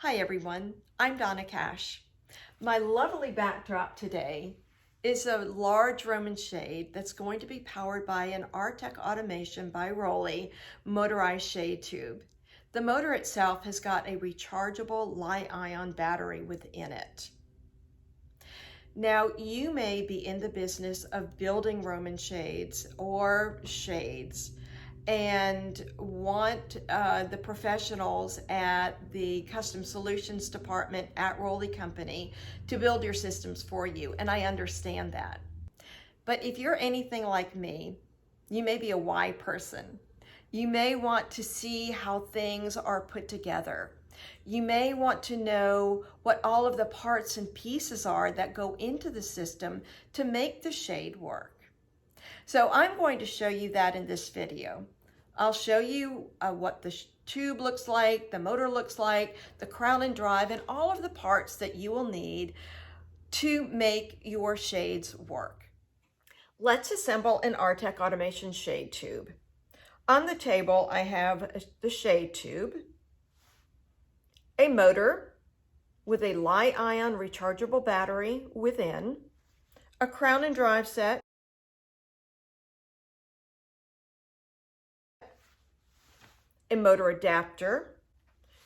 Hi everyone, I'm Donna Cash. My lovely backdrop today is a large Roman shade that's going to be powered by an R-TEC automation by Rowley motorized shade tube. The motor itself has got a rechargeable lithium-ion battery within it. Now, you may be in the business of building Roman shades or shades and want the professionals at the custom solutions department at Rowley Company to build your systems for you, and I understand that. But if you're anything like me, you may be a why person. You may want to see how things are put together. You may want to know what all of the parts and pieces are that go into the system to make the shade work. So I'm going to show you that in this video. I'll show you what the tube looks like, the motor looks like, the crown and drive, and all of the parts that you will need to make your shades work. Let's assemble an R-TEC automation shade tube. On the table, I have the shade tube, a motor with a lithium-ion rechargeable battery within, a crown and drive set, a motor adapter,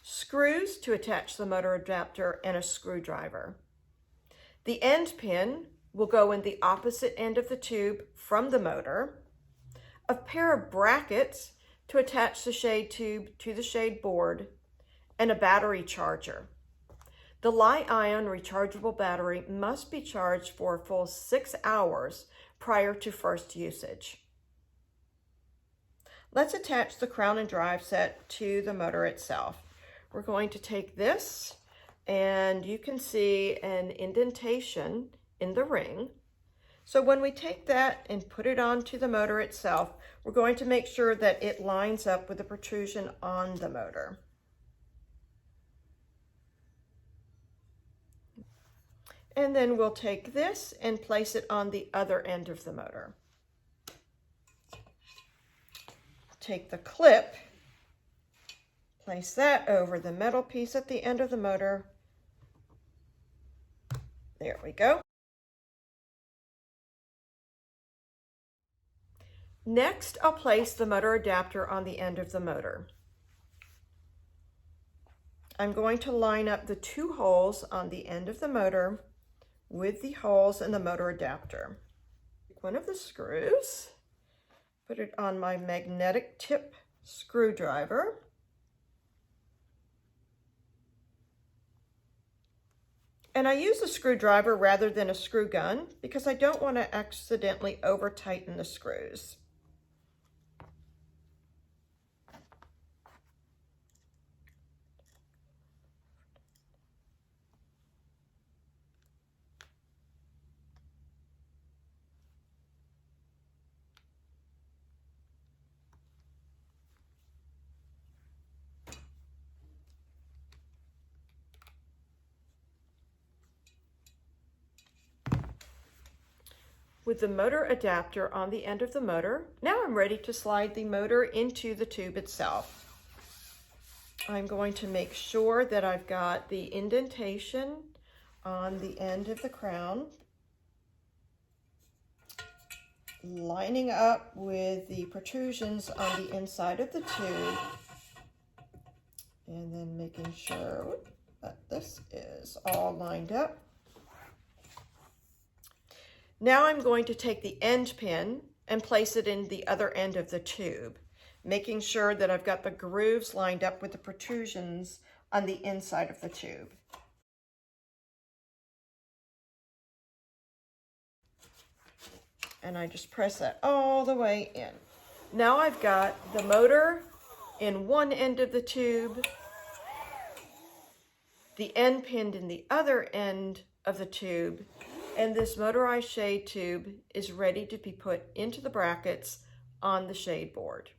screws to attach the motor adapter, and a screwdriver. The end pin will go in the opposite end of the tube from the motor, a pair of brackets to attach the shade tube to the shade board, and a battery charger. The lithium-ion rechargeable battery must be charged for a full 6 hours prior to first usage. Let's attach the crown and drive set to the motor itself. We're going to take this, and you can see an indentation in the ring. So when we take that and put it onto the motor itself, we're going to make sure that it lines up with the protrusion on the motor. And then we'll take this and place it on the other end of the motor. Take the clip, place that over the metal piece at the end of the motor. There we go. Next, I'll place the motor adapter on the end of the motor. I'm going to line up the 2 holes on the end of the motor with the holes in the motor adapter. Take one of the screws, put it on my magnetic tip screwdriver. And I use a screwdriver rather than a screw gun because I don't want to accidentally over tighten the screws. With the motor adapter on the end of the motor, now I'm ready to slide the motor into the tube itself. I'm going to make sure that I've got the indentation on the end of the crown lining up with the protrusions on the inside of the tube, and then making sure that this is all lined up. Now I'm going to take the end pin and place it in the other end of the tube, making sure that I've got the grooves lined up with the protrusions on the inside of the tube. And I just press that all the way in. Now I've got the motor in one end of the tube, the end pinned in the other end of the tube, and this motorized shade tube is ready to be put into the brackets on the shade board.